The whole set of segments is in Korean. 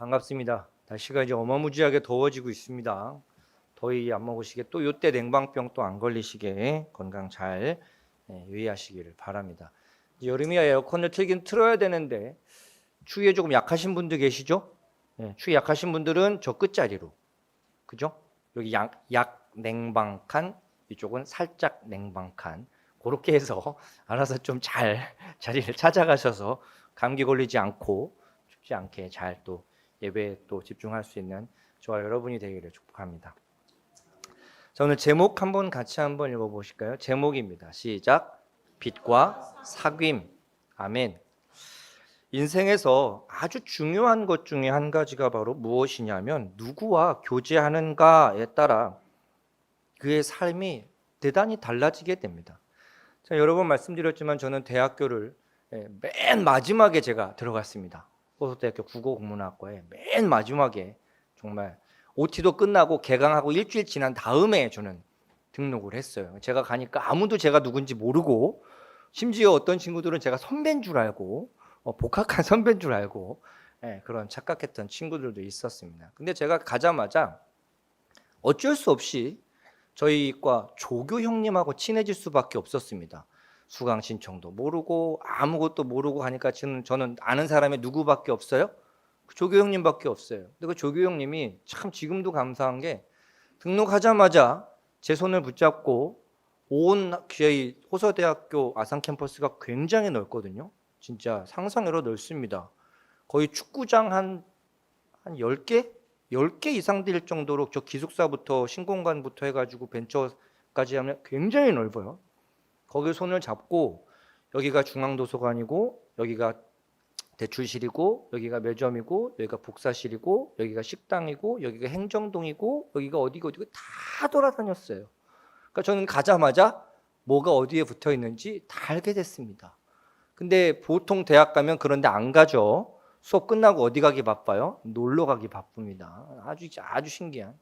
반갑습니다. 날씨가 이제 어마무지하게 더워지고 있습니다. 더위 안 먹으시게 또 이때 냉방병 또 안 걸리시게 건강 잘 유의하시기를 바랍니다. 여름이야 에어컨을 틀긴 틀어야 되는데 추위에 조금 약하신 분들 계시죠? 추위 약하신 분들은 저 끝자리로, 그죠? 여기 약 냉방 칸, 이쪽은 살짝 냉방 칸, 그렇게 해서 알아서 좀 잘 자리를 찾아가셔서 감기 걸리지 않고 춥지 않게 잘 또 예배에 또 집중할 수 있는 저와 여러분이 되기를 축복합니다. 자, 오늘 제목 한번 같이 한번 읽어보실까요? 제목입니다. 시작. 빛과 사귐. 아멘. 인생에서 아주 중요한 것 중에 한 가지가 바로 무엇이냐면 누구와 교제하는가에 따라 그의 삶이 대단히 달라지게 됩니다. 자, 여러 번 말씀드렸지만 저는 대학교를 맨 마지막에 제가 들어갔습니다. 호서대학교 국어국문학과에 맨 마지막에 정말 OT도 끝나고 개강하고 일주일 지난 다음에 저는 등록을 했어요. 제가 가니까 아무도 제가 누군지 모르고 심지어 어떤 친구들은 제가 선배인 줄 알고 복학한 선배인 줄 알고 그런 착각했던 친구들도 있었습니다. 근데 제가 가자마자 어쩔 수 없이 저희과 조교 형님하고 친해질 수밖에 없었습니다. 수강 신청도 모르고 아무것도 모르고 하니까 저는 아는 사람이 누구밖에 없어요? 그 조교 형님밖에 없어요. 근데 그 조교 형님이 참 지금도 감사한 게 등록하자마자 제 손을 붙잡고 온 저희 호서대학교 아산 캠퍼스가 굉장히 넓거든요. 진짜 상상외로 넓습니다. 거의 축구장 한 10개? 10개 이상 될 정도로 저 기숙사부터 신공간부터 해가지고 벤처까지 하면 굉장히 넓어요. 거기 손을 잡고 여기가 중앙도서관이고 여기가 대출실이고 여기가 매점이고 여기가 복사실이고 여기가 식당이고 여기가 행정동이고 여기가 어디고 다 돌아다녔어요. 그러니까 저는 가자마자 뭐가 어디에 붙어 있는지 다 알게 됐습니다. 근데 보통 대학 가면 그런데 안 가죠. 수업 끝나고 어디 가기 바빠요? 놀러 가기 바쁩니다. 아주 신기한.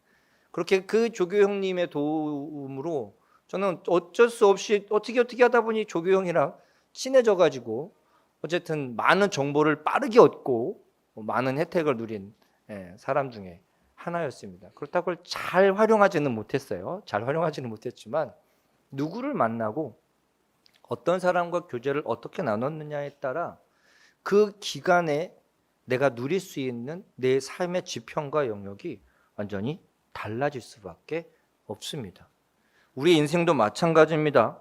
그렇게 그 조교 형님의 도움으로 저는 어쩔 수 없이 어떻게 하다 보니 조교 형이랑 친해져 가지고 어쨌든 많은 정보를 빠르게 얻고 많은 혜택을 누린 사람 중에 하나였습니다. 그렇다고 잘 활용하지는 못했어요. 잘 활용하지는 못했지만 누구를 만나고 어떤 사람과 교제를 어떻게 나눴느냐에 따라 그 기간에 내가 누릴 수 있는 내 삶의 지평과 영역이 완전히 달라질 수밖에 없습니다. 우리 인생도 마찬가지입니다.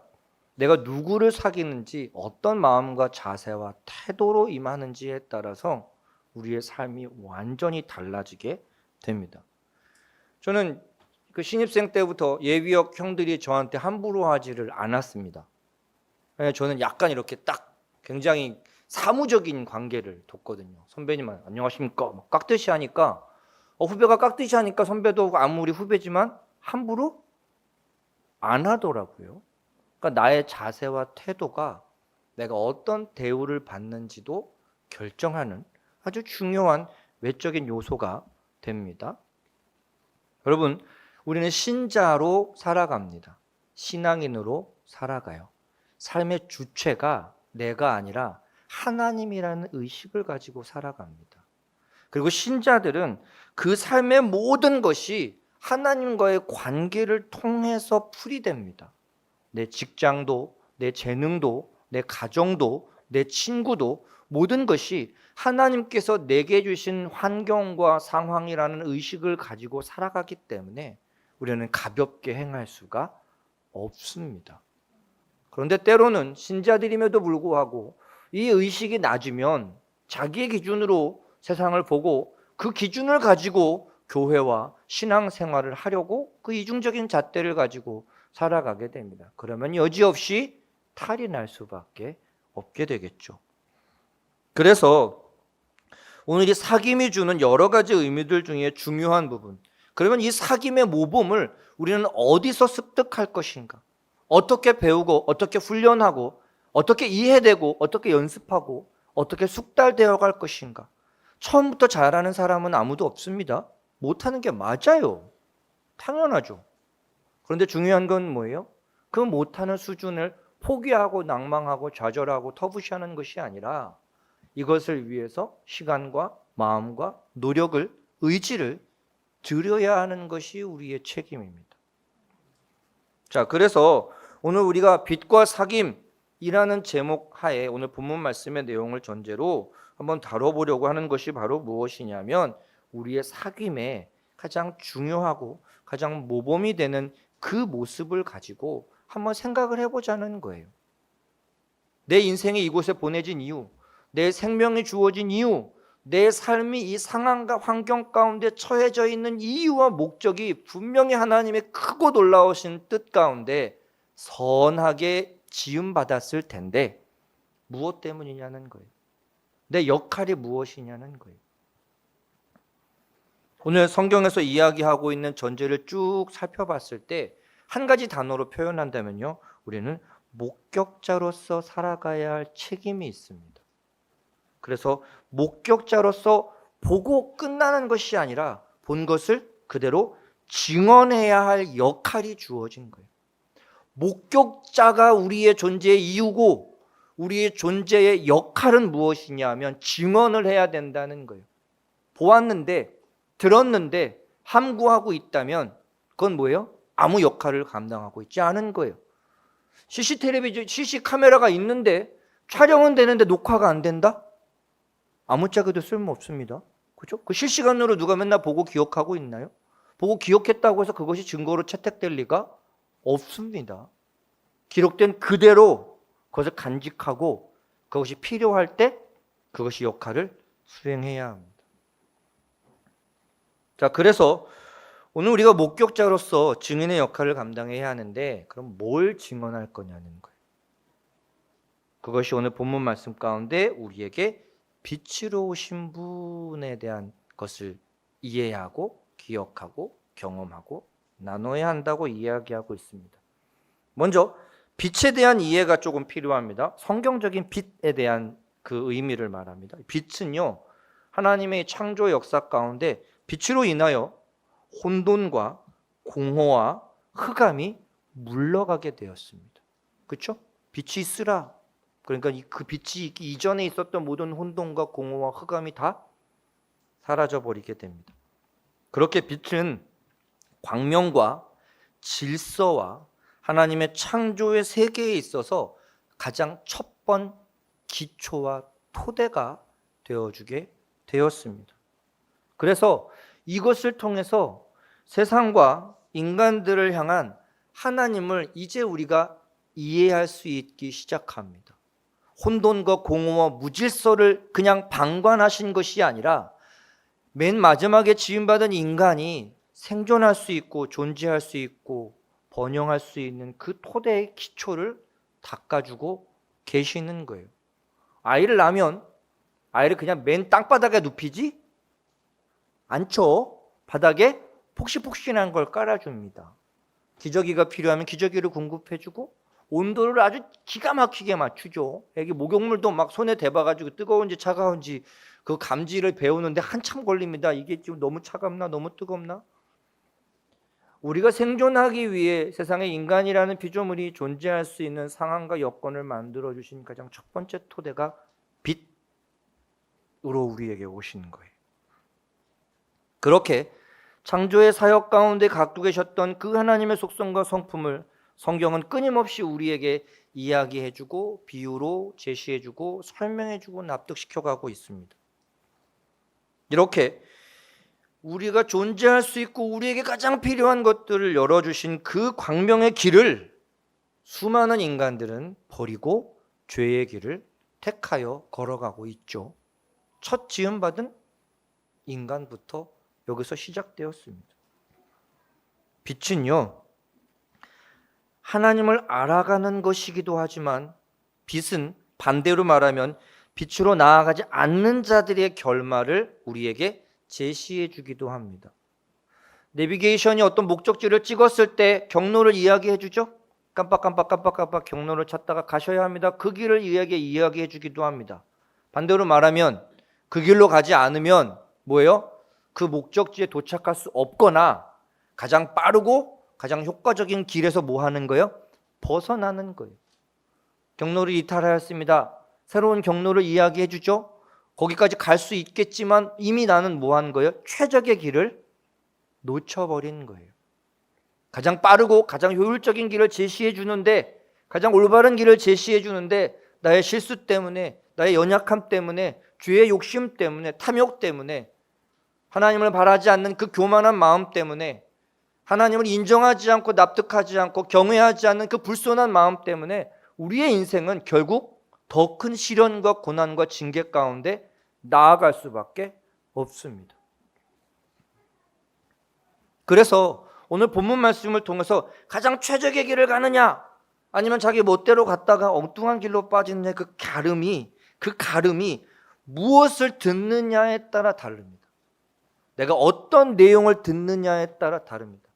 내가 누구를 사귀는지 어떤 마음과 자세와 태도로 임하는지에 따라서 우리의 삶이 완전히 달라지게 됩니다. 저는 그 신입생 때부터 예비역 형들이 저한테 함부로 하지를 않았습니다. 저는 약간 이렇게 딱 굉장히 사무적인 관계를 뒀거든요. 선배님은 안녕하십니까 막 깍듯이 하니까 후배가 깍듯이 하니까 선배도 아무리 후배지만 함부로 안 하더라고요. 그러니까 나의 자세와 태도가 내가 어떤 대우를 받는지도 결정하는 아주 중요한 외적인 요소가 됩니다. 여러분, 우리는 신자로 살아갑니다. 신앙인으로 살아가요. 삶의 주체가 내가 아니라 하나님이라는 의식을 가지고 살아갑니다. 그리고 신자들은 그 삶의 모든 것이 하나님과의 관계를 통해서 풀이됩니다. 내 직장도, 내 재능도, 내 가정도, 내 친구도 모든 것이 하나님께서 내게 주신 환경과 상황이라는 의식을 가지고 살아가기 때문에 우리는 가볍게 행할 수가 없습니다. 그런데 때로는 신자들임에도 불구하고 이 의식이 낮으면 자기의 기준으로 세상을 보고 그 기준을 가지고 교회와 신앙생활을 하려고 그 이중적인 잣대를 가지고 살아가게 됩니다. 그러면 여지없이 탈이 날 수밖에 없게 되겠죠. 그래서 오늘 이 사귐이 주는 여러 가지 의미들 중에 중요한 부분, 그러면 이 사귐의 모범을 우리는 어디서 습득할 것인가? 어떻게 배우고 어떻게 훈련하고 어떻게 이해되고 어떻게 연습하고 어떻게 숙달되어 갈 것인가? 처음부터 잘하는 사람은 아무도 없습니다. 못하는 게 맞아요. 당연하죠. 그런데 중요한 건 뭐예요? 그 못하는 수준을 포기하고 낭망하고 좌절하고 터부시하는 것이 아니라 이것을 위해서 시간과 마음과 노력을, 의지를 들여야 하는 것이 우리의 책임입니다. 자, 그래서 오늘 우리가 빚과 사귐이라는 제목 하에 오늘 본문 말씀의 내용을 전제로 한번 다뤄보려고 하는 것이 바로 무엇이냐면 우리의 사귐에 가장 중요하고 가장 모범이 되는 그 모습을 가지고 한번 생각을 해보자는 거예요. 내 인생이 이곳에 보내진 이유, 내 생명이 주어진 이유, 내 삶이 이 상황과 환경 가운데 처해져 있는 이유와 목적이 분명히 하나님의 크고 놀라우신 뜻 가운데 선하게 지음받았을 텐데 무엇 때문이냐는 거예요. 내 역할이 무엇이냐는 거예요. 오늘 성경에서 이야기하고 있는 전제를 쭉 살펴봤을 때 한 가지 단어로 표현한다면요, 우리는 목격자로서 살아가야 할 책임이 있습니다. 그래서 목격자로서 보고 끝나는 것이 아니라 본 것을 그대로 증언해야 할 역할이 주어진 거예요. 목격자가 우리의 존재의 이유고 우리의 존재의 역할은 무엇이냐 하면 증언을 해야 된다는 거예요. 보았는데, 들었는데 함구하고 있다면 그건 뭐예요? 아무 역할을 감당하고 있지 않은 거예요. CC 카메라가 있는데 촬영은 되는데 녹화가 안 된다? 아무짝에도 쓸모없습니다. 그죠? 그 실시간으로 누가 맨날 보고 기억하고 있나요? 보고 기억했다고 해서 그것이 증거로 채택될 리가 없습니다. 기록된 그대로 그것을 간직하고 그것이 필요할 때 그것이 역할을 수행해야 합니다. 자, 그래서 오늘 우리가 목격자로서 증인의 역할을 감당해야 하는데 그럼 뭘 증언할 거냐는 거예요. 그것이 오늘 본문 말씀 가운데 우리에게 빛으로 오신 분에 대한 것을 이해하고 기억하고 경험하고 나눠야 한다고 이야기하고 있습니다. 먼저 빛에 대한 이해가 조금 필요합니다. 성경적인 빛에 대한 그 의미를 말합니다. 빛은요, 하나님의 창조 역사 가운데 빛으로 인하여 혼돈과 공허와 흑암이 물러가게 되었습니다. 그렇죠? 빛이 있으라. 그러니까 그 빛이 있기 이전에 있었던 모든 혼돈과 공허와 흑암이 다 사라져 버리게 됩니다. 그렇게 빛은 광명과 질서와 하나님의 창조의 세계에 있어서 가장 첫 번 기초와 토대가 되어주게 되었습니다. 그래서 이것을 통해서 세상과 인간들을 향한 하나님을 이제 우리가 이해할 수 있기 시작합니다. 혼돈과 공허와 무질서를 그냥 방관하신 것이 아니라 맨 마지막에 지음받은 인간이 생존할 수 있고 존재할 수 있고 번영할 수 있는 그 토대의 기초를 닦아주고 계시는 거예요. 아이를 낳으면 아이를 그냥 맨 땅바닥에 눕히지 않죠. 바닥에 폭신폭신한 걸 깔아줍니다. 기저귀가 필요하면 기저귀를 공급해주고 온도를 아주 기가 막히게 맞추죠. 애기 목욕물도 막 손에 대봐가지고 뜨거운지 차가운지 그 감지를 배우는데 한참 걸립니다. 이게 지금 너무 차갑나 너무 뜨겁나? 우리가 생존하기 위해 세상에 인간이라는 피조물이 존재할 수 있는 상황과 여건을 만들어주신 가장 첫 번째 토대가 빛으로 우리에게 오신 거예요. 그렇게 창조의 사역 가운데 갖고 계셨던 그 하나님의 속성과 성품을 성경은 끊임없이 우리에게 이야기해주고 비유로 제시해주고 설명해주고 납득시켜가고 있습니다. 이렇게 우리가 존재할 수 있고 우리에게 가장 필요한 것들을 열어주신 그 광명의 길을 수많은 인간들은 버리고 죄의 길을 택하여 걸어가고 있죠. 첫 지음받은 인간부터 여기서 시작되었습니다. 빛은요, 하나님을 알아가는 것이기도 하지만 빛은 반대로 말하면 빛으로 나아가지 않는 자들의 결말을 우리에게 제시해 주기도 합니다. 내비게이션이 어떤 목적지를 찍었을 때 경로를 이야기해 주죠. 깜빡 경로를 찾다가 가셔야 합니다. 그 길을 이야기해 주기도 합니다. 반대로 말하면 그 길로 가지 않으면 뭐예요? 그 목적지에 도착할 수 없거나 가장 빠르고 가장 효과적인 길에서 뭐 하는 거예요? 벗어나는 거예요. 경로를 이탈하였습니다. 새로운 경로를 이야기해 주죠. 거기까지 갈 수 있겠지만 이미 나는 뭐 한 거예요? 최적의 길을 놓쳐버린 거예요. 가장 빠르고 가장 효율적인 길을 제시해 주는데, 가장 올바른 길을 제시해 주는데 나의 실수 때문에, 나의 연약함 때문에, 죄의 욕심 때문에, 탐욕 때문에, 하나님을 바라지 않는 그 교만한 마음 때문에, 하나님을 인정하지 않고 납득하지 않고 경외하지 않는 그 불손한 마음 때문에 우리의 인생은 결국 더 큰 시련과 고난과 징계 가운데 나아갈 수밖에 없습니다. 그래서 오늘 본문 말씀을 통해서 가장 최적의 길을 가느냐, 아니면 자기 멋대로 갔다가 엉뚱한 길로 빠지느냐, 그 가름이 무엇을 듣느냐에 따라 다릅니다. 내가 어떤 내용을 듣느냐에 따라 다릅니다.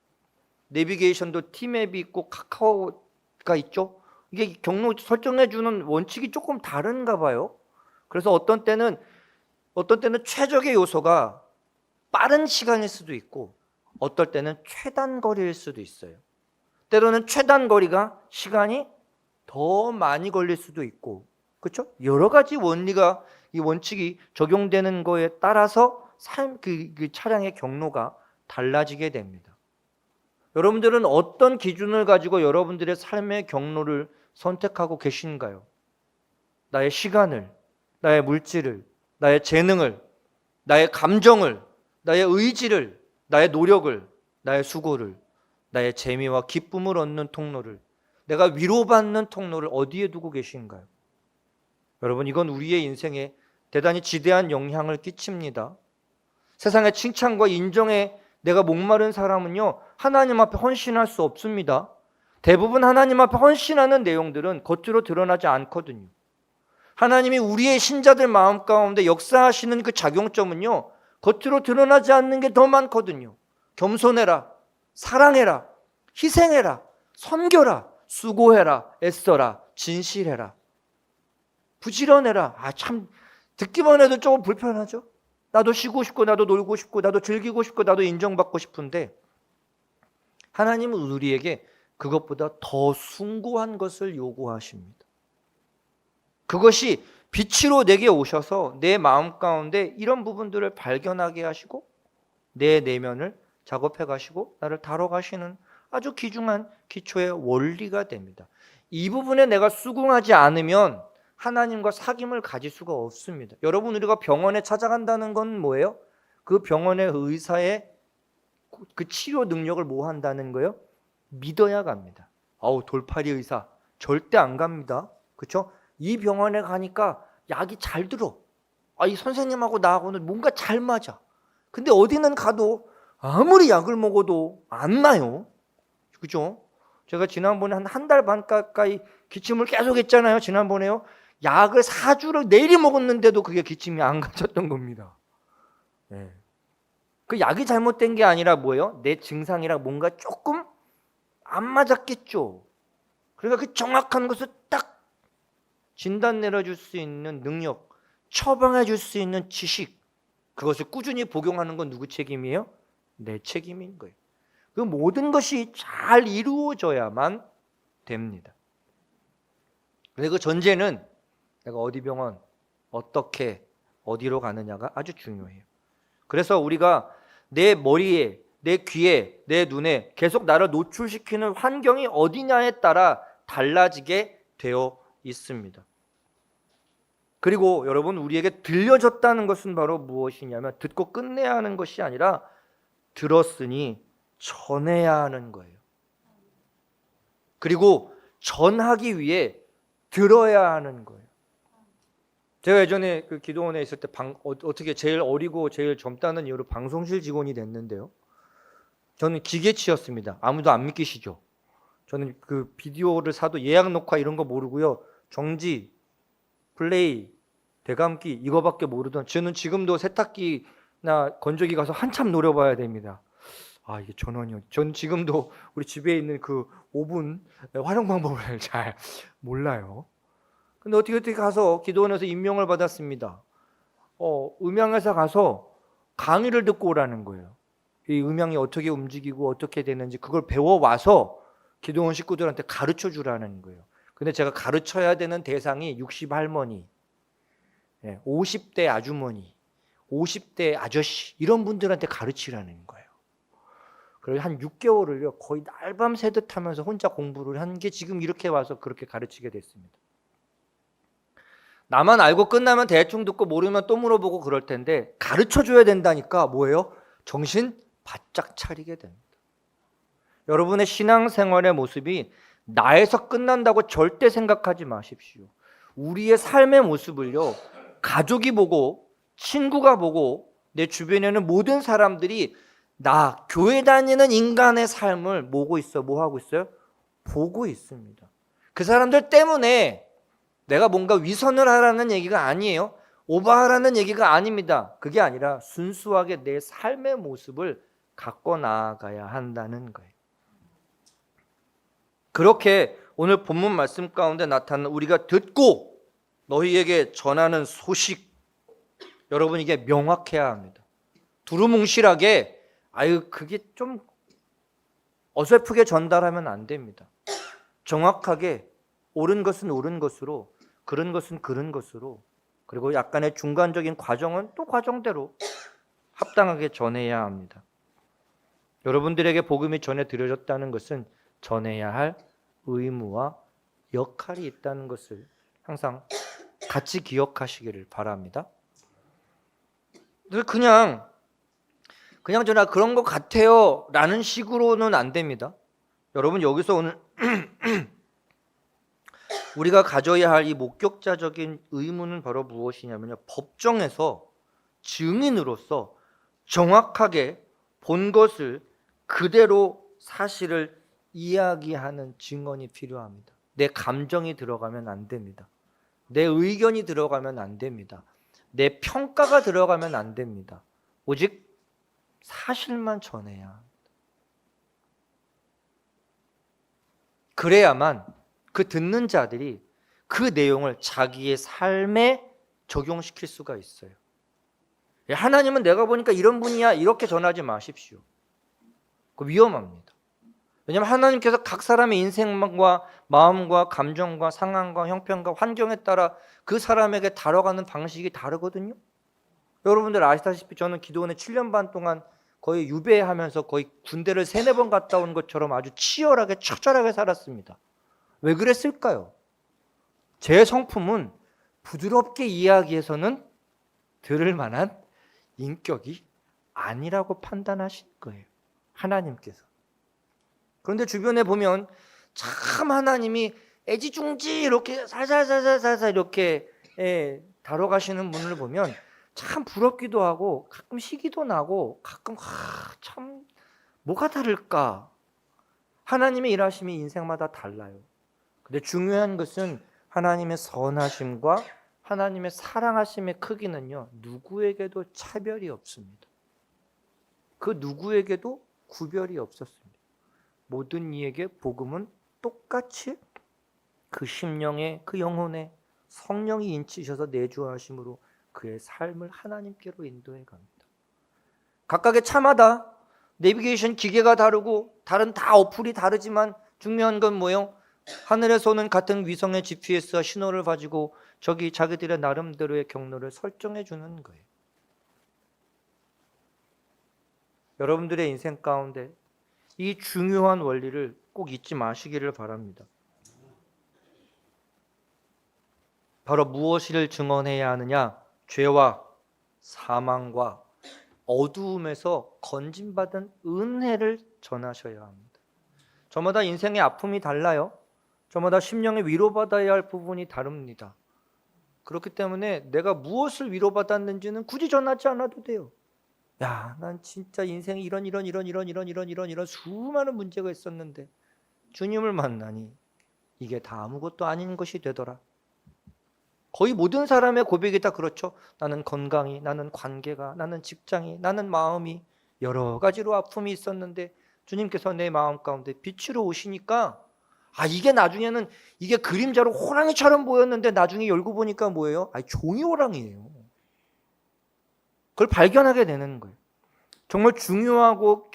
내비게이션도 T맵이 있고 카카오가 있죠. 이게 경로 설정해 주는 원칙이 조금 다른가 봐요. 그래서 어떤 때는 최적의 요소가 빠른 시간일 수도 있고, 어떨 때는 최단거리일 수도 있어요. 때로는 최단거리가 시간이 더 많이 걸릴 수도 있고, 그렇죠? 여러 가지 이 원칙이 적용되는 거에 따라서 그 차량의 경로가 달라지게 됩니다. 여러분들은 어떤 기준을 가지고 여러분들의 삶의 경로를 선택하고 계신가요? 나의 시간을, 나의 물질을, 나의 재능을, 나의 감정을, 나의 의지를, 나의 노력을, 나의 수고를, 나의 재미와 기쁨을 얻는 통로를, 내가 위로받는 통로를 어디에 두고 계신가요? 여러분, 이건 우리의 인생에 대단히 지대한 영향을 끼칩니다. 세상의 칭찬과 인정에 내가 목마른 사람은요, 하나님 앞에 헌신할 수 없습니다. 대부분 하나님 앞에 헌신하는 내용들은 겉으로 드러나지 않거든요. 하나님이 우리의 신자들 마음 가운데 역사하시는 그 작용점은요, 겉으로 드러나지 않는 게 더 많거든요. 겸손해라, 사랑해라, 희생해라, 섬겨라, 수고해라, 애써라, 진실해라, 부지런해라. 참 듣기만 해도 조금 불편하죠. 나도 쉬고 싶고, 나도 놀고 싶고, 나도 즐기고 싶고, 나도 인정받고 싶은데, 하나님은 우리에게 그것보다 더 숭고한 것을 요구하십니다. 그것이 빛으로 내게 오셔서 내 마음 가운데 이런 부분들을 발견하게 하시고 내 내면을 작업해 가시고 나를 다뤄가시는 아주 귀중한 기초의 원리가 됩니다. 이 부분에 내가 수긍하지 않으면 하나님과 사귐을 가질 수가 없습니다. 여러분, 우리가 병원에 찾아간다는 건 뭐예요? 그 병원의 의사의 그 치료 능력을 뭐 한다는 거예요? 믿어야 갑니다. 돌팔이 의사 절대 안 갑니다. 그렇죠? 이 병원에 가니까 약이 잘 들어. 이 선생님하고 나하고는 뭔가 잘 맞아. 근데 어디는 가도 아무리 약을 먹어도 안 나요. 그죠? 제가 지난번에 한 달 반 가까이 기침을 계속 했잖아요. 지난번에요. 약을 4주를 내리 먹었는데도 그게 기침이 안 가졌던 겁니다. 네. 그 약이 잘못된 게 아니라 뭐예요? 내 증상이랑 뭔가 조금 안 맞았겠죠. 그러니까 그 정확한 것을 딱 진단 내려줄 수 있는 능력, 처방해 줄 수 있는 지식, 그것을 꾸준히 복용하는 건 누구 책임이에요? 내 책임인 거예요. 그 모든 것이 잘 이루어져야만 됩니다. 그리고 그 전제는 내가 어디 병원, 어떻게, 어디로 가느냐가 아주 중요해요. 그래서 우리가 내 머리에, 내 귀에, 내 눈에 계속 나를 노출시키는 환경이 어디냐에 따라 달라지게 되어 있습니다. 그리고 여러분, 우리에게 들려졌다는 것은 바로 무엇이냐면 듣고 끝내야 하는 것이 아니라 들었으니 전해야 하는 거예요. 그리고 전하기 위해 들어야 하는 거예요. 제가 예전에 그 기도원에 있을 때 어떻게 제일 어리고 제일 젊다는 이유로 방송실 직원이 됐는데요. 저는 기계치였습니다. 아무도 안 믿기시죠? 저는 그 비디오를 사도 예약 녹화 이런 거 모르고요. 정지, 플레이, 대감기 이거밖에 모르던 저는 지금도 세탁기나 건조기 가서 한참 노려봐야 됩니다. 이게 전원이요. 전 지금도 우리 집에 있는 그 오븐 활용 방법을 잘 몰라요. 근데 어떻게 가서 기도원에서 임명을 받았습니다. 음향회사 가서 강의를 듣고 오라는 거예요. 이 음향이 어떻게 움직이고 어떻게 되는지 그걸 배워와서 기도원 식구들한테 가르쳐 주라는 거예요. 근데 제가 가르쳐야 되는 대상이 60 할머니, 50대 아주머니, 50대 아저씨 이런 분들한테 가르치라는 거예요. 그래서 한 6개월을요 거의 날밤 새듯 하면서 혼자 공부를 한 게 지금 이렇게 와서 그렇게 가르치게 됐습니다. 나만 알고 끝나면 대충 듣고 모르면 또 물어보고 그럴 텐데 가르쳐줘야 된다니까 뭐예요? 정신 바짝 차리게 됩니다. 여러분의 신앙생활의 모습이 나에서 끝난다고 절대 생각하지 마십시오. 우리의 삶의 모습을요 가족이 보고 친구가 보고 내 주변에는 모든 사람들이 나 교회 다니는 인간의 삶을 뭐 하고 있어요? 보고 있습니다. 그 사람들 때문에 내가 뭔가 위선을 하라는 얘기가 아니에요. 오버하라는 얘기가 아닙니다. 그게 아니라 순수하게 내 삶의 모습을 갖고 나아가야 한다는 거예요. 그렇게 오늘 본문 말씀 가운데 나타나는 우리가 듣고 너희에게 전하는 소식, 여러분 이게 명확해야 합니다. 두루뭉실하게 그게 좀 어설프게 전달하면 안 됩니다. 정확하게 옳은 것은 옳은 것으로, 그른 것은 그른 것으로, 그리고 약간의 중간적인 과정은 또 과정대로 합당하게 전해야 합니다. 여러분들에게 복음이 전해드려졌다는 것은 전해야 할 의무와 역할이 있다는 것을 항상 같이 기억하시기를 바랍니다. 그냥 저나 그런 것 같아요 라는 식으로는 안 됩니다. 여러분 여기서 오늘 우리가 가져야 할 이 목격자적인 의무는 바로 무엇이냐면요, 법정에서 증인으로서 정확하게 본 것을 그대로 사실을 이야기하는 증언이 필요합니다. 내 감정이 들어가면 안 됩니다. 내 의견이 들어가면 안 됩니다. 내 평가가 들어가면 안 됩니다. 오직 사실만 전해야 합니다. 그래야만 그 듣는 자들이 그 내용을 자기의 삶에 적용시킬 수가 있어요. 하나님은 내가 보니까 이런 분이야 이렇게 전하지 마십시오. 그거 위험합니다. 왜냐하면 하나님께서 각 사람의 인생과 마음과 감정과 상황과 형편과 환경에 따라 그 사람에게 다뤄가는 방식이 다르거든요. 여러분들 아시다시피 저는 기도원에 7년 반 동안 거의 유배하면서 거의 군대를 3-4번 갔다 온 것처럼 아주 치열하게 처절하게 살았습니다. 왜 그랬을까요? 제 성품은 부드럽게 이야기해서는 들을 만한 인격이 아니라고 판단하신 거예요, 하나님께서. 그런데 주변에 보면 참 하나님이 애지중지 이렇게 살살살살살살 이렇게 다뤄가시는 분을 보면 참 부럽기도 하고 가끔 시기도 나고 가끔 참 뭐가 다를까? 하나님의 일하심이 인생마다 달라요. 근데 중요한 것은 하나님의 선하심과 하나님의 사랑하심의 크기는요, 누구에게도 차별이 없습니다. 그 누구에게도 구별이 없었습니다. 모든 이에게 복음은 똑같이 그 심령에, 그 영혼에 성령이 인치셔서 내주하심으로 그의 삶을 하나님께로 인도해 갑니다. 각각의 차마다 내비게이션 기계가 다르고 다른 다 어플이 다르지만 중요한 건 뭐예요? 하늘에서는 같은 위성의 GPS와 신호를 가지고 저기 자기들의 나름대로의 경로를 설정해 주는 거예요. 여러분들의 인생 가운데 이 중요한 원리를 꼭 잊지 마시기를 바랍니다. 바로 무엇을 증언해야 하느냐? 죄와 사망과 어두움에서 건진받은 은혜를 전하셔야 합니다. 저마다 인생의 아픔이 달라요. 저마다 심령에 위로받아야 할 부분이 다릅니다. 그렇기 때문에 내가 무엇을 위로받았는지는 굳이 전하지 않아도 돼요. 야, 난 진짜 인생에 이런 수많은 문제가 있었는데 주님을 만나니 이게 다 아무것도 아닌 것이 되더라. 거의 모든 사람의 고백이 다 그렇죠. 나는 건강이, 나는 관계가, 나는 직장이, 나는 마음이 여러 가지로 아픔이 있었는데 주님께서 내 마음 가운데 빛으로 오시니까 이게 나중에는 이게 그림자로 호랑이처럼 보였는데 나중에 열고 보니까 뭐예요? 종이 호랑이에요. 그걸 발견하게 되는 거예요. 정말 중요하고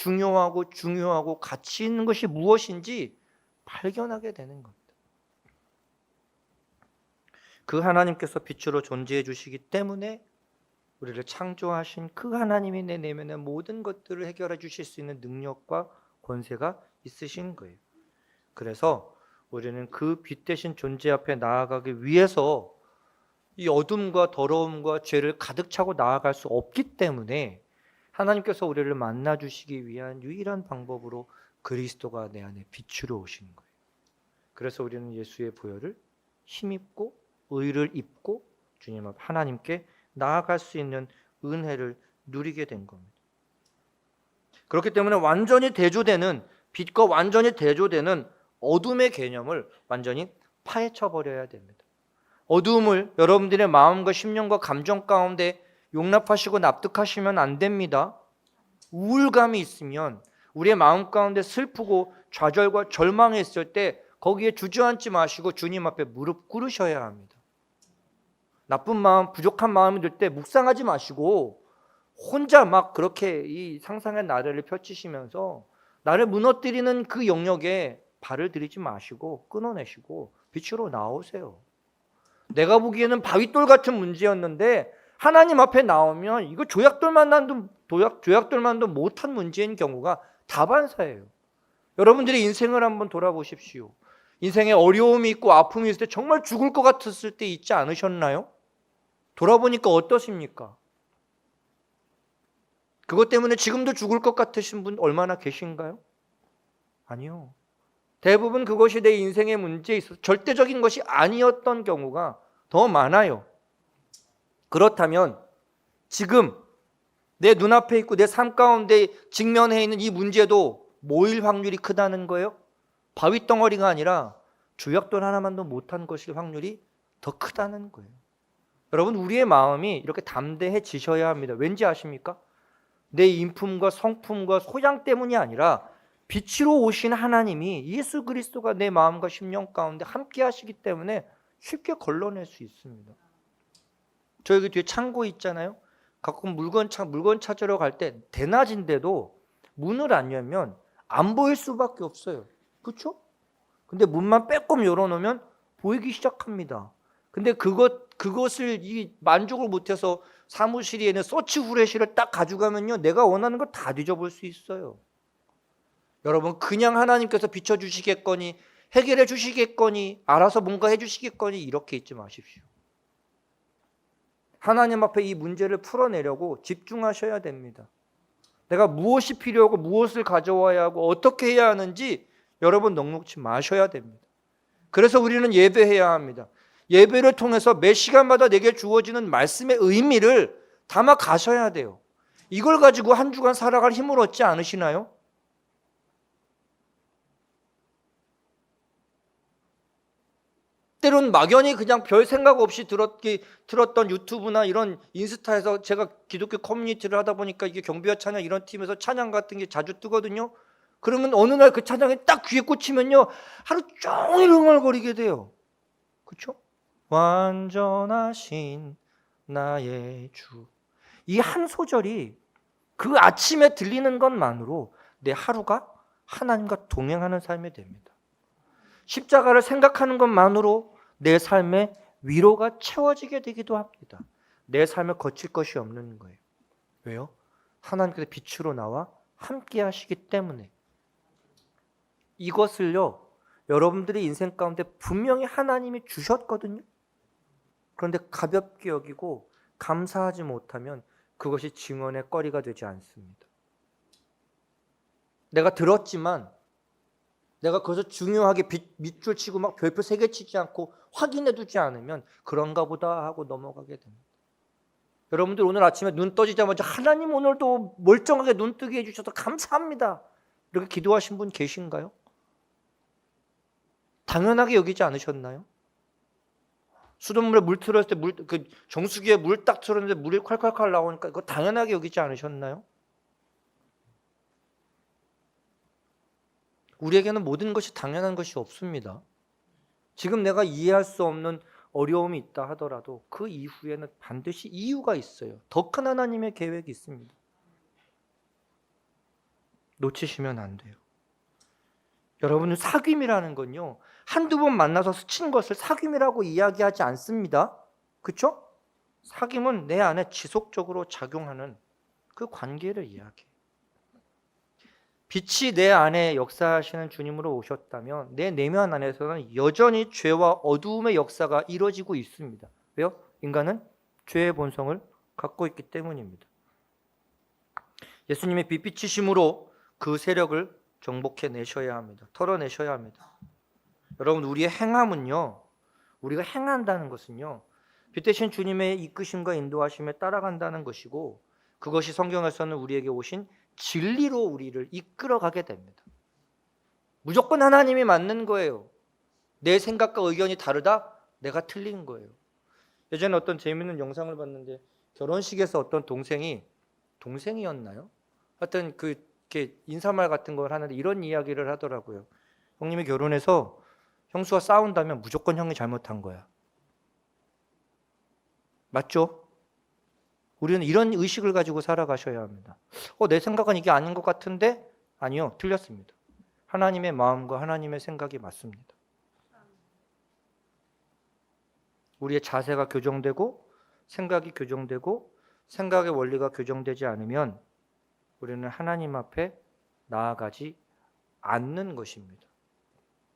가치 있는 것이 무엇인지 발견하게 되는 겁니다. 그 하나님께서 빛으로 존재해 주시기 때문에 우리를 창조하신 그 하나님이 내 내면의 모든 것들을 해결해 주실 수 있는 능력과 권세가 있으신 거예요. 그래서 우리는 그 빛 대신 존재 앞에 나아가기 위해서 이 어둠과 더러움과 죄를 가득 차고 나아갈 수 없기 때문에 하나님께서 우리를 만나 주시기 위한 유일한 방법으로 그리스도가 내 안에 빛으로 오시는 거예요. 그래서 우리는 예수의 보혈을 힘입고 의를 입고 주님 앞 하나님께 나아갈 수 있는 은혜를 누리게 된 겁니다. 그렇기 때문에 완전히 대조되는 빛과 완전히 대조되는 어둠의 개념을 완전히 파헤쳐 버려야 됩니다. 어두움을 여러분들의 마음과 심령과 감정 가운데 용납하시고 납득하시면 안 됩니다. 우울감이 있으면 우리의 마음 가운데 슬프고 좌절과 절망이 있을 때 거기에 주저앉지 마시고 주님 앞에 무릎 꿇으셔야 합니다. 나쁜 마음, 부족한 마음이 들 때 묵상하지 마시고 혼자 막 그렇게 이 상상의 나래를 펼치시면서 나를 무너뜨리는 그 영역에 발을 들이지 마시고 끊어내시고 빛으로 나오세요. 내가 보기에는 바위돌 같은 문제였는데 하나님 앞에 나오면 이거 조약돌만도 못한 문제인 경우가 다반사예요. 여러분들의 인생을 한번 돌아보십시오. 인생에 어려움이 있고 아픔이 있을 때 정말 죽을 것 같았을 때 있지 않으셨나요? 돌아보니까 어떠십니까? 그것 때문에 지금도 죽을 것 같으신 분 얼마나 계신가요? 아니요. 대부분 그것이 내 인생의 문제에 있어서 절대적인 것이 아니었던 경우가 더 많아요. 그렇다면 지금 내 눈앞에 있고 내 삶 가운데 직면해 있는 이 문제도 모일 확률이 크다는 거예요? 바위덩어리가 아니라 조약돌 하나만도 못한 것일 확률이 더 크다는 거예요. 여러분, 우리의 마음이 이렇게 담대해지셔야 합니다. 왠지 아십니까? 내 인품과 성품과 소양 때문이 아니라 빛으로 오신 하나님이 예수 그리스도가 내 마음과 심령 가운데 함께 하시기 때문에 쉽게 걸러낼 수 있습니다. 저 여기 뒤에 창고 있잖아요. 가끔 물건 찾으러 갈 때 대낮인데도 문을 안 열면 안 보일 수밖에 없어요. 그렇죠? 근데 문만 빼꼼 열어놓으면 보이기 시작합니다. 근데 그것을 만족을 못해서 사무실에 있는 서치 후레쉬를 딱 가져가면요, 내가 원하는 걸 다 뒤져볼 수 있어요. 여러분, 그냥 하나님께서 비춰주시겠거니 해결해 주시겠거니 알아서 뭔가 해주시겠거니 이렇게 있지 마십시오. 하나님 앞에 이 문제를 풀어내려고 집중하셔야 됩니다. 내가 무엇이 필요하고 무엇을 가져와야 하고 어떻게 해야 하는지 여러분 넉넉지 마셔야 됩니다. 그래서 우리는 예배해야 합니다. 예배를 통해서 매 시간마다 내게 주어지는 말씀의 의미를 담아 가셔야 돼요. 이걸 가지고 한 주간 살아갈 힘을 얻지 않으시나요? 때론 막연히 그냥 별 생각 없이 들었던 유튜브나 이런 인스타에서 제가 기독교 커뮤니티를 하다 보니까 이게 경비와 찬양 이런 팀에서 찬양 같은 게 자주 뜨거든요. 그러면 어느 날 그 찬양이 딱 귀에 꽂히면요, 하루 종일 흥얼거리게 돼요. 그렇죠? 완전하신 나의 주. 이 한 소절이 그 아침에 들리는 것만으로 내 하루가 하나님과 동행하는 삶이 됩니다. 십자가를 생각하는 것만으로 내 삶의 위로가 채워지게 되기도 합니다. 내 삶에 거칠 것이 없는 거예요. 왜요? 하나님께서 빛으로 나와 함께 하시기 때문에. 이것을요, 여러분들의 인생 가운데 분명히 하나님이 주셨거든요. 그런데 가볍게 여기고 감사하지 못하면 그것이 증언의 거리가 되지 않습니다. 내가 들었지만 내가 그것을 중요하게 밑줄 치고 막 별표 3개 치지 않고 확인해 두지 않으면 그런가 보다 하고 넘어가게 됩니다. 여러분들 오늘 아침에 눈 떠지자마자 하나님 오늘도 멀쩡하게 눈 뜨게 해주셔서 감사합니다, 이렇게 기도하신 분 계신가요? 당연하게 여기지 않으셨나요? 수돗물에 물 틀었을 때 그 정수기에 물 딱 틀었는데 물이 콸콸콸 나오니까 그거 당연하게 여기지 않으셨나요? 우리에게는 모든 것이 당연한 것이 없습니다. 지금 내가 이해할 수 없는 어려움이 있다 하더라도 그 이후에는 반드시 이유가 있어요. 더 큰 하나님의 계획이 있습니다. 놓치시면 안 돼요. 여러분, 사귐이라는 건요, 한두 번 만나서 스친 것을 사귐이라고 이야기하지 않습니다. 그렇죠? 사귐은 내 안에 지속적으로 작용하는 그 관계를 이야기해요. 빛이 내 안에 역사하시는 주님으로 오셨다면 내 내면 안에서는 여전히 죄와 어두움의 역사가 이루어지고 있습니다. 왜요? 인간은 죄의 본성을 갖고 있기 때문입니다. 예수님의 빛비치심으로 그 세력을 정복해 내셔야 합니다. 털어내셔야 합니다. 여러분, 우리의 행함은요, 우리가 행한다는 것은요, 빛 대신 주님의 이끄심과 인도하심에 따라간다는 것이고, 그것이 성경에서는 우리에게 오신 진리로 우리를 이끌어가게 됩니다. 무조건 하나님이 맞는 거예요. 내 생각과 의견이 다르다? 내가 틀린 거예요. 예전에 어떤 재미있는 영상을 봤는데, 결혼식에서 어떤 동생이었나요? 하여튼 이렇게 인사말 같은 걸 하는데 이런 이야기를 하더라고요. 형님이 결혼해서 형수와 싸운다면 무조건 형이 잘못한 거야. 맞죠? 우리는 이런 의식을 가지고 살아가셔야 합니다. 내 생각은 이게 아닌 것 같은데? 아니요, 틀렸습니다. 하나님의 마음과 하나님의 생각이 맞습니다. 우리의 자세가 교정되고 생각이 교정되고 생각의 원리가 교정되지 않으면 우리는 하나님 앞에 나아가지 않는 것입니다.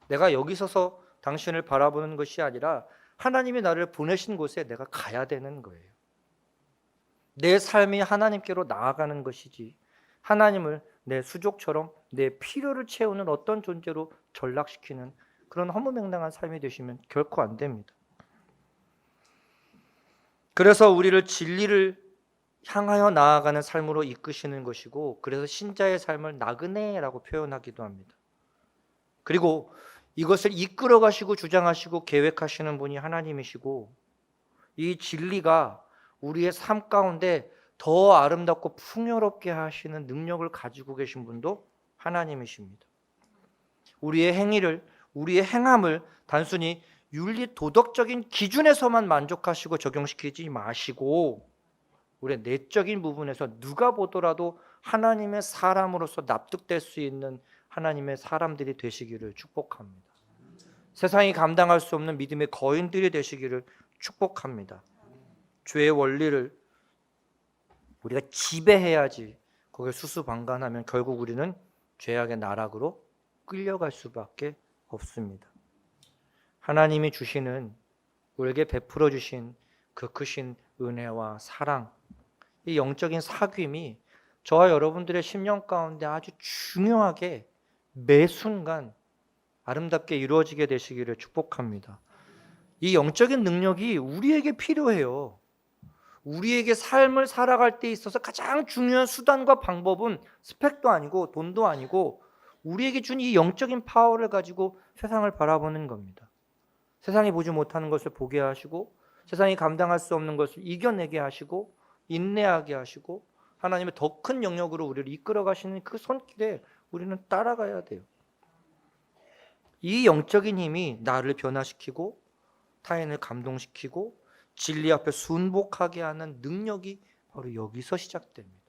내가 여기 서서 당신을 바라보는 것이 아니라 하나님이 나를 보내신 곳에 내가 가야 되는 거예요. 내 삶이 하나님께로 나아가는 것이지 하나님을 내 수족처럼 내 필요를 채우는 어떤 존재로 전락시키는 그런 허무맹랑한 삶이 되시면 결코 안 됩니다. 그래서 우리를 진리를 향하여 나아가는 삶으로 이끄시는 것이고, 그래서 신자의 삶을 나그네라고 표현하기도 합니다. 그리고 이것을 이끌어 가시고 주장하시고 계획하시는 분이 하나님이시고, 이 진리가 우리의 삶 가운데 더 아름답고 풍요롭게 하시는 능력을 가지고 계신 분도 하나님이십니다. 우리의 행위를, 우리의 행함을 단순히 윤리 도덕적인 기준에서만 만족하시고 적용시키지 마시고 우리의 내적인 부분에서 누가 보더라도 하나님의 사람으로서 납득될 수 있는 하나님의 사람들이 되시기를 축복합니다. 세상이 감당할 수 없는 믿음의 거인들이 되시기를 축복합니다. 죄의 원리를 우리가 지배해야지 거기에 수수방관하면 결국 우리는 죄악의 나락으로 끌려갈 수밖에 없습니다. 하나님이 주시는, 우리에게 베풀어 주신 그 크신 은혜와 사랑, 이 영적인 사귐이 저와 여러분들의 심령 가운데 아주 중요하게 매 순간 아름답게 이루어지게 되시기를 축복합니다. 이 영적인 능력이 우리에게 필요해요. 우리에게 삶을 살아갈 때 있어서 가장 중요한 수단과 방법은 스펙도 아니고 돈도 아니고 우리에게 준 이 영적인 파워를 가지고 세상을 바라보는 겁니다. 세상이 보지 못하는 것을 보게 하시고 세상이 감당할 수 없는 것을 이겨내게 하시고 인내하게 하시고 하나님의 더 큰 영역으로 우리를 이끌어 가시는 그 손길에 우리는 따라가야 돼요. 이 영적인 힘이 나를 변화시키고 타인을 감동시키고 진리 앞에 순복하게 하는 능력이 바로 여기서 시작됩니다.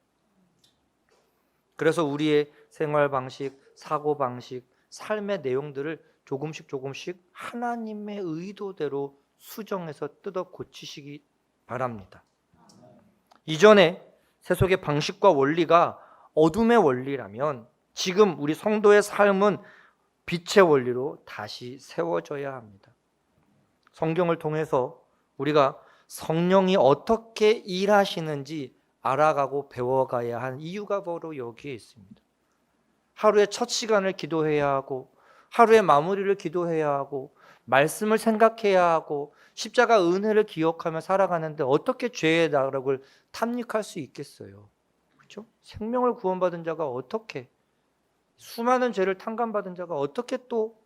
그래서 우리의 생활 방식, 사고 방식, 삶의 내용들을 조금씩 하나님의 의도대로 수정해서 뜯어 고치시기 바랍니다. 이전에 세속의 방식과 원리가 어둠의 원리라면 지금 우리 성도의 삶은 빛의 원리로 다시 세워져야 합니다. 성경을 통해서 우리가 성령이 어떻게 일하시는지 알아가고 배워가야 한 이유가 바로 여기에 있습니다. 하루에 첫 시간을 기도해야 하고 하루의 마무리를 기도해야 하고 말씀을 생각해야 하고 십자가 은혜를 기억하며 살아가는데 어떻게 죄의 나락을 탐닉할 수 있겠어요? 그렇죠? 생명을 구원받은 자가 어떻게, 수많은 죄를 탕감받은 자가 어떻게 또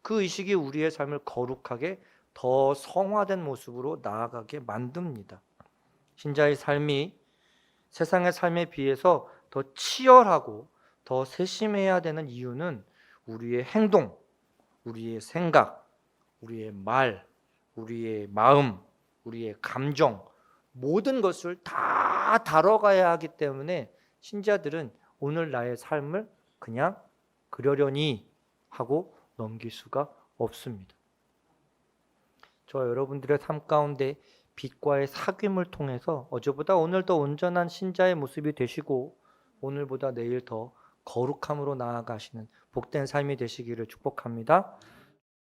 그 의식이 우리의 삶을 거룩하게 더 성화된 모습으로 나아가게 만듭니다. 신자의 삶이 세상의 삶에 비해서 더 치열하고 더 세심해야 되는 이유는 우리의 행동, 우리의 생각, 우리의 말, 우리의 마음, 우리의 감정, 모든 것을 다 다뤄가야 하기 때문에 신자들은 오늘 나의 삶을 그냥 그러려니 하고 넘길 수가 없습니다. 저 여러분들의 삶 가운데 빛과의 사귐을 통해서 어제보다 오늘 더 온전한 신자의 모습이 되시고 오늘보다 내일 더 거룩함으로 나아가시는 복된 삶이 되시기를 축복합니다.